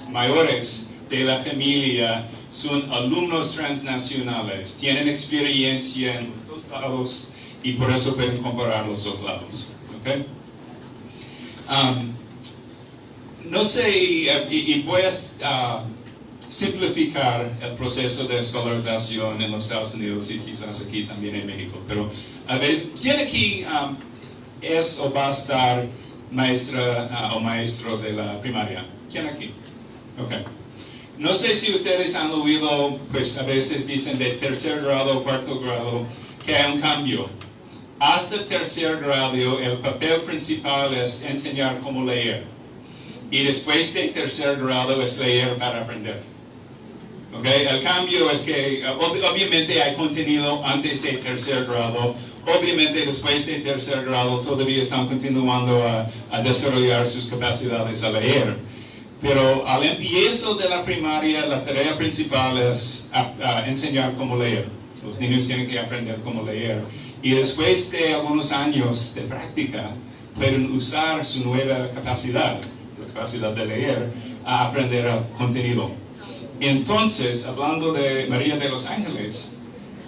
mayores de la familia son alumnos transnacionales, tienen experiencia en los 2 lados y por eso pueden comparar los 2 lados. ¿Okay? No sé, y voy a simplificar el proceso de escolarización en los Estados Unidos y quizás aquí también en México. Pero, a ver, ¿quién aquí es o va a estar maestra o maestro de la primaria? ¿Quién aquí? Ok. No sé si ustedes han oído, pues a veces dicen de 3er grado o 4º grado, que hay un cambio. Hasta 3er grado, el papel principal es enseñar cómo leer. Y después de 3er grado es leer para aprender. ¿Okay? El cambio es que, obviamente hay contenido antes de 3er grado. Obviamente después de 3er grado todavía están continuando a desarrollar sus capacidades a leer. Pero al empiezo de la primaria, la tarea principal es enseñar cómo leer. Los niños tienen que aprender cómo leer. Y después de algunos años de práctica, pueden usar su nueva capacidad, la capacidad de leer, a aprender el contenido. Entonces, hablando de María de los Ángeles,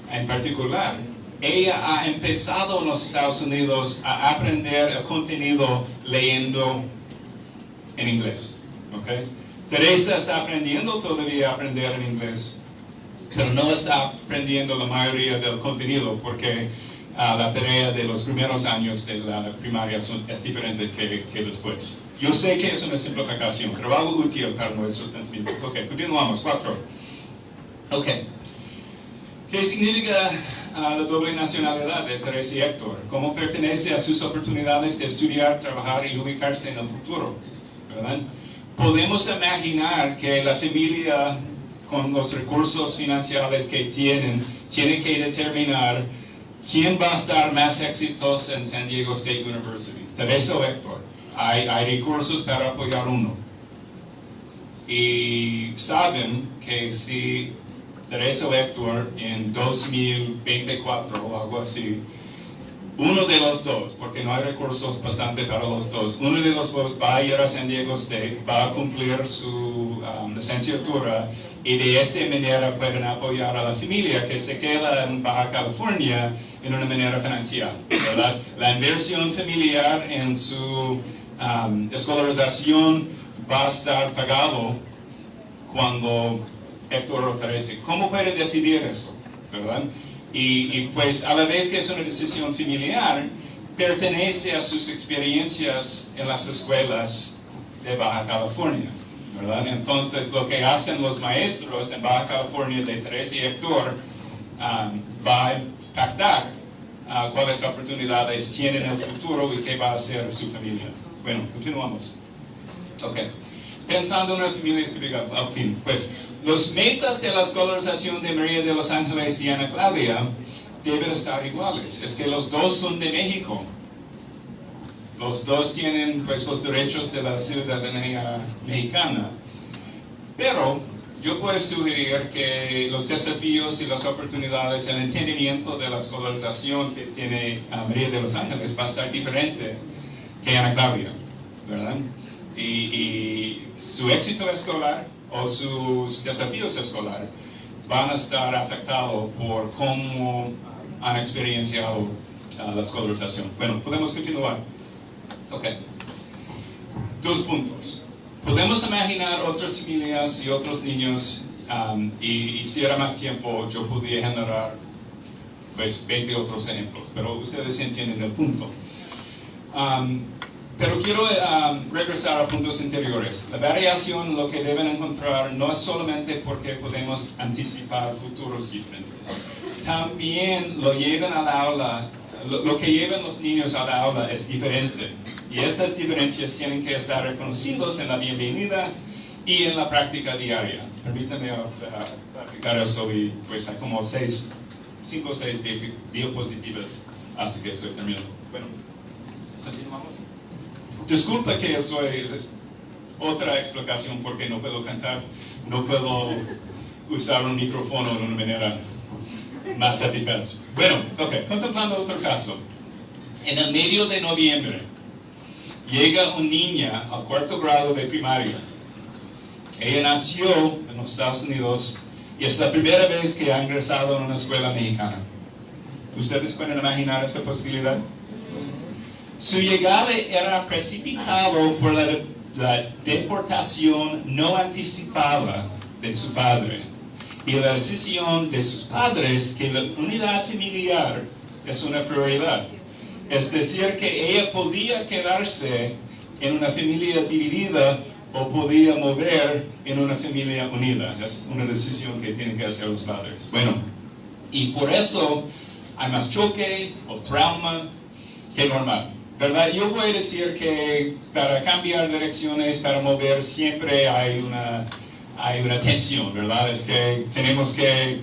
en particular, ella ha empezado en los Estados Unidos a aprender el contenido leyendo en inglés. ¿Okay? Teresa está aprendiendo todavía a aprender en inglés, pero no está aprendiendo la mayoría del contenido porque la tarea de los primeros años de la primaria es diferente que después. Yo sé que es una simplificación, pero algo útil para nuestros pensamientos. Ok, continuamos. 4. Ok. ¿Qué significa la doble nacionalidad de Teresa y Héctor? ¿Cómo pertenece a sus oportunidades de estudiar, trabajar y ubicarse en el futuro? ¿Verdad? Podemos imaginar que la familia, con los recursos financieros que tiene que determinar quién va a estar más exitoso en San Diego State University, Teresa o Héctor. Hay recursos para apoyar uno. Y saben que si Teresa o Héctor en 2024 o algo así uno de los dos, porque no hay recursos bastante para los dos, uno de los dos va a ir a San Diego State, va a cumplir su licenciatura y de esta manera pueden apoyar a la familia que se queda en Baja California en una manera financiera, ¿verdad? La inversión familiar en su escolarización va a estar pagado cuando Héctor regrese. ¿Cómo puede decidir eso? ¿Verdad? Y pues a la vez que es una decisión familiar, pertenece a sus experiencias en las escuelas de Baja California, ¿verdad? Entonces lo que hacen los maestros en Baja California de Teresa y Héctor va a impactar cuáles oportunidades tienen en el futuro y qué va a hacer su familia. Bueno, continuamos. Ok. Pensando en una familia típica, al fin, pues los metas de la escolarización de María de los Ángeles y Ana Claudia deben estar iguales. Es que los dos son de México. Los dos tienen pues los derechos de la ciudadanía mexicana. Pero yo puedo sugerir que los desafíos y las oportunidades, el entendimiento de la escolarización que tiene María de los Ángeles va a estar diferente que Ana Claudia, ¿verdad? Y su éxito escolar o sus desafíos escolares van a estar afectados por cómo han experienciado la escolarización. Bueno, podemos continuar. Ok. 2 puntos. Podemos imaginar otras familias y otros niños y si era más tiempo yo podía generar pues 20 otros ejemplos, pero ustedes entienden el punto. Pero quiero regresar a puntos anteriores. La variación, lo que deben encontrar, no es solamente porque podemos anticipar futuros diferentes. También lo llevan al aula, lo que llevan los niños al aula es diferente. Y estas diferencias tienen que estar reconocidos en la bienvenida y en la práctica diaria. Permítanme practicar eso y pues hay como 5 o 6 diapositivas hasta que estoy terminando. Bueno, continuamos. Disculpa que eso es otra explicación porque no puedo cantar, no puedo usar un micrófono de una manera más eficaz. Bueno, ok, contemplando otro caso. En el medio de noviembre, llega una niña al 4º grado de primaria. Ella nació en los Estados Unidos y es la primera vez que ha ingresado en una escuela mexicana. ¿Ustedes pueden imaginar esta posibilidad? Su llegada era precipitado por la deportación no anticipada de su padre y la decisión de sus padres que la unidad familiar es una prioridad. Es decir, que ella podía quedarse en una familia dividida o podía mover en una familia unida. Es una decisión que tienen que hacer los padres. Bueno, y por eso hay más choque o trauma que normal, ¿verdad? Yo voy a decir que para cambiar direcciones, para mover, siempre hay una tensión, ¿verdad? Es que tenemos que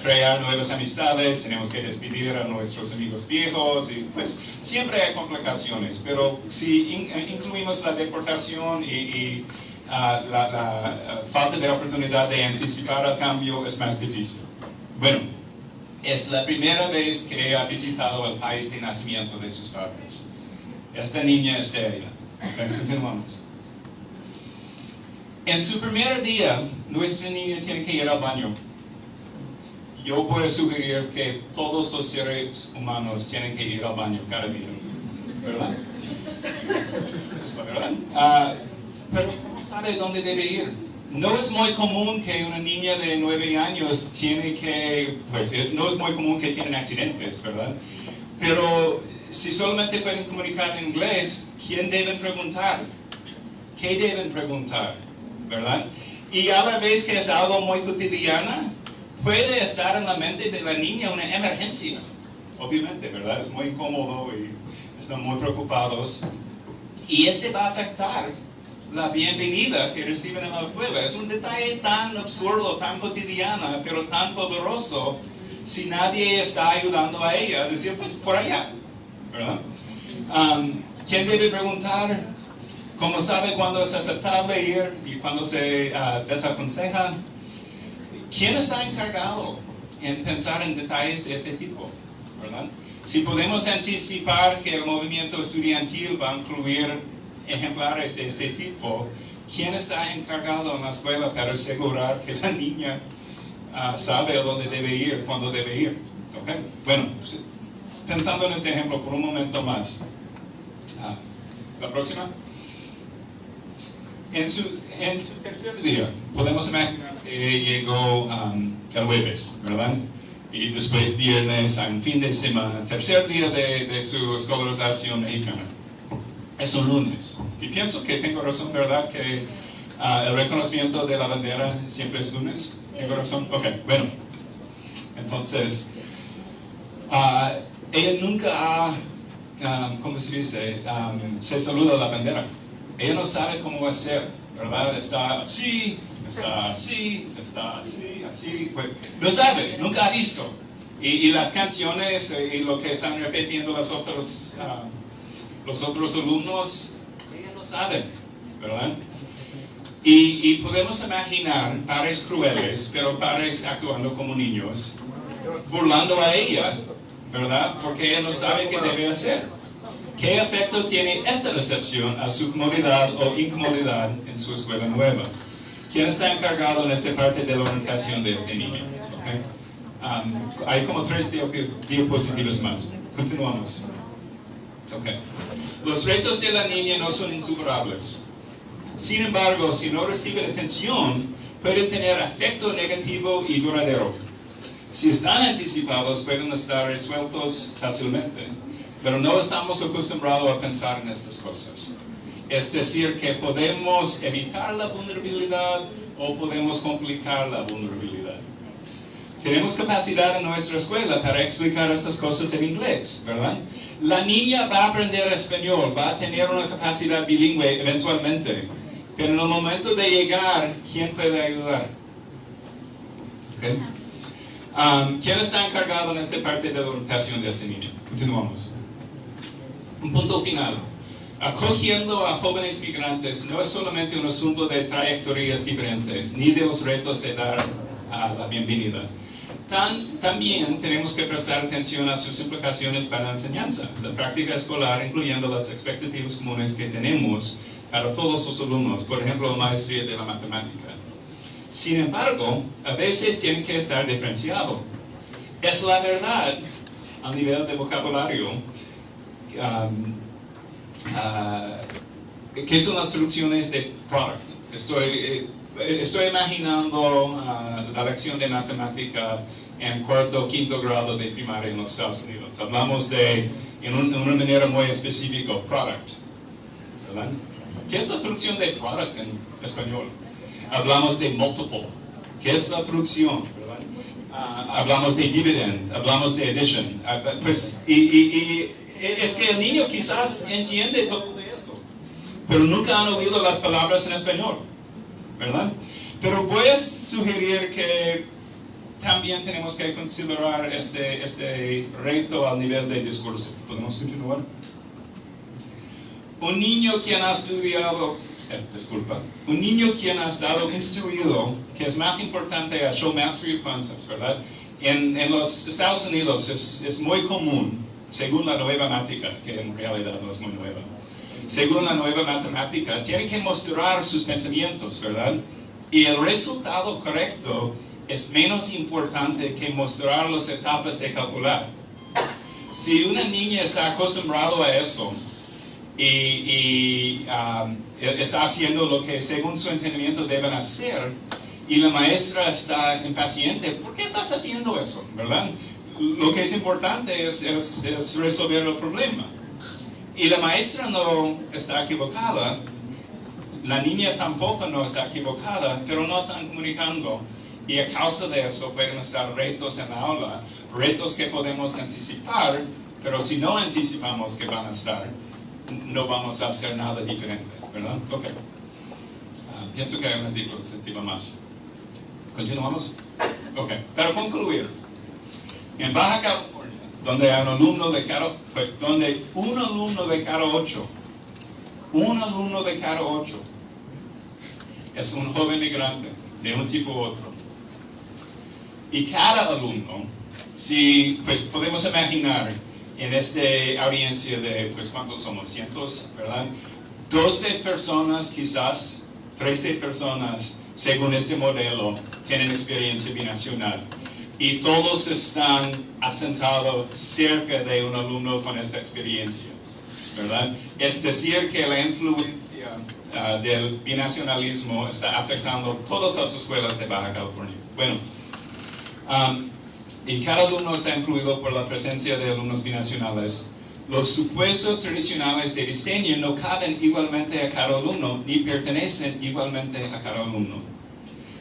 crear nuevas amistades, tenemos que despedir a nuestros amigos viejos y pues siempre hay complicaciones, pero si incluimos la deportación y la falta de oportunidad de anticipar el cambio es más difícil. Bueno, es la primera vez que ha visitado el país de nacimiento de sus padres. Esta niña es de ella. Continuamos. En su primer día, nuestra niña tiene que ir al baño. Yo voy a sugerir que todos los seres humanos tienen que ir al baño cada día, ¿verdad? Es la verdad. Pero ¿cómo sabe dónde debe ir? No es muy común que una niña de 9 años no es muy común que tienen accidentes, ¿verdad? Pero si solamente pueden comunicar en inglés, ¿quién deben preguntar? ¿Qué deben preguntar? ¿Verdad? Y a la vez que es algo muy cotidiano, puede estar en la mente de la niña una emergencia. Obviamente, ¿verdad? Es muy incómodo y están muy preocupados. Y va a afectar la bienvenida que reciben en la escuela. Es un detalle tan absurdo, tan cotidiano, pero tan poderoso si nadie está ayudando a ella a decir, pues por allá, ¿verdad? ¿Quién debe preguntar? ¿Cómo sabe cuándo es aceptable ir y cuándo se desaconseja? ¿Quién está encargado en pensar en detalles de este tipo? ¿Verdad? Si podemos anticipar que el movimiento estudiantil va a incluir ejemplares de este tipo, ¿quién está encargado en la escuela para asegurar que la niña sabe a dónde debe ir, cuándo debe ir? ¿Okay? Bueno, pensando en este ejemplo por un momento más. La próxima. En su tercer día, podemos imaginar que llegó el jueves, ¿verdad? Y después viernes, a un fin de semana, tercer día de su escolarización mexicana. Es un lunes. Y pienso que tengo razón, ¿verdad? Que el reconocimiento de la bandera siempre es lunes. ¿Tengo razón? Ok, bueno. Entonces, ella nunca ha, ¿cómo se dice? Se saluda a la bandera. Ella no sabe cómo hacer, ¿verdad? Está así, está así, está así, así. Pues, no sabe, nunca ha visto. Y las canciones y lo que están repitiendo los otros alumnos, ella no sabe, ¿verdad? Y podemos imaginar padres crueles, pero padres actuando como niños, burlando a ella, ¿verdad? Porque ella no sabe qué debe hacer. ¿Qué efecto tiene esta recepción a su comodidad o incomodidad en su escuela nueva? ¿Quién está encargado en esta parte de la orientación de este niño? ¿Okay? Hay como 3 diapositivas más. Continuamos. Okay. Los retos de la niña no son insuperables. Sin embargo, si no reciben atención, pueden tener efecto negativo y duradero. Si están anticipados, pueden estar resueltos fácilmente. Pero no estamos acostumbrados a pensar en estas cosas. Es decir, que podemos evitar la vulnerabilidad o podemos complicar la vulnerabilidad. Tenemos capacidad en nuestra escuela para explicar estas cosas en inglés, ¿verdad? La niña va a aprender español, va a tener una capacidad bilingüe eventualmente. Pero en el momento de llegar, ¿quién puede ayudar? ¿Okay? ¿Quién está encargado en esta parte de la orientación de este niño? Continuamos. Un punto final. Acogiendo a jóvenes migrantes no es solamente un asunto de trayectorias diferentes, ni de los retos de dar la bienvenida. También tenemos que prestar atención a sus implicaciones para la enseñanza, la práctica escolar, incluyendo las expectativas comunes que tenemos para todos los alumnos, por ejemplo, la maestría de la matemática. Sin embargo, a veces tiene que estar diferenciado. Es la verdad, a nivel de vocabulario, ¿qué son las traducciones de product? Estoy imaginando la lección de matemática en 4º o 5º grado de primaria en los Estados Unidos. Hablamos de, en una manera muy específica, product, ¿verdad? ¿Qué es la traducción de product en español? Hablamos de multiple. ¿Qué es la traducción? Hablamos de dividend, hablamos de addition. Pues, es que el niño quizás entiende todo de eso, pero nunca han oído las palabras en español, ¿verdad? Pero voy a sugerir que también tenemos que considerar este reto al nivel de discurso. ¿Podemos continuar? Un niño quien ha estudiado, un niño quien ha estado instruido que es más importante a show mastery of concepts, ¿verdad? En los Estados Unidos es muy común, según la nueva matemática, que en realidad no es muy nueva. Según la nueva matemática, tienen que mostrar sus pensamientos, ¿verdad? Y el resultado correcto es menos importante que mostrar las etapas de calcular. Si una niña está acostumbrada a eso y está haciendo lo que según su entendimiento deben hacer, y la maestra está impaciente, ¿por qué estás haciendo eso? ¿Verdad? Lo que es importante es resolver el problema. Y la maestra no está equivocada, la niña tampoco no está equivocada, pero no están comunicando. Y a causa de eso pueden estar retos en la aula, retos que podemos anticipar, pero si no anticipamos que van a estar, no vamos a hacer nada diferente, ¿verdad? Ok. Pienso que hay una diapositiva más. ¿Continuamos? Ok. Para concluir, en Baja California, donde hay un alumno de cada 8, es un joven migrante de un tipo u otro. Y cada alumno, pues podemos imaginar en esta audiencia de, pues, ¿cuántos somos? Cientos, ¿verdad? 12 personas quizás, 13 personas, según este modelo, tienen experiencia binacional. Y todos están asentados cerca de un alumno con esta experiencia, ¿verdad? Es decir, que la influencia del binacionalismo está afectando todas las escuelas de Baja California. Bueno, y cada alumno está influido por la presencia de alumnos binacionales. Los supuestos tradicionales de diseño no caben igualmente a cada alumno, ni pertenecen igualmente a cada alumno.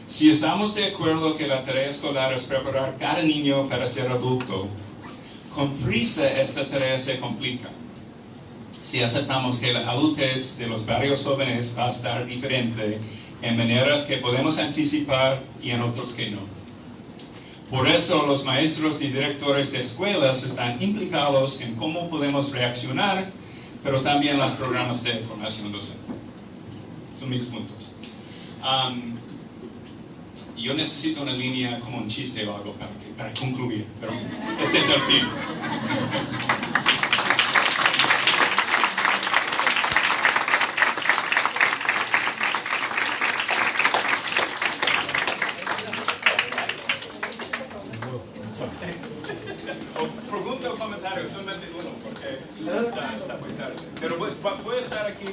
Si estamos de acuerdo que la tarea escolar es preparar cada niño para ser adulto, con prisa esta tarea se complica. Si aceptamos que la adultez de los barrios jóvenes va a estar diferente en maneras que podemos anticipar y en otros que no. Por eso los maestros y directores de escuelas están implicados en cómo podemos reaccionar, pero también los programas de formación docente. Son mis puntos. Yo necesito una línea como un chiste o algo para concluir, pero este es el fin. Pregunta o comentario, solamente uno, porque está muy tarde. Pero puede estar aquí.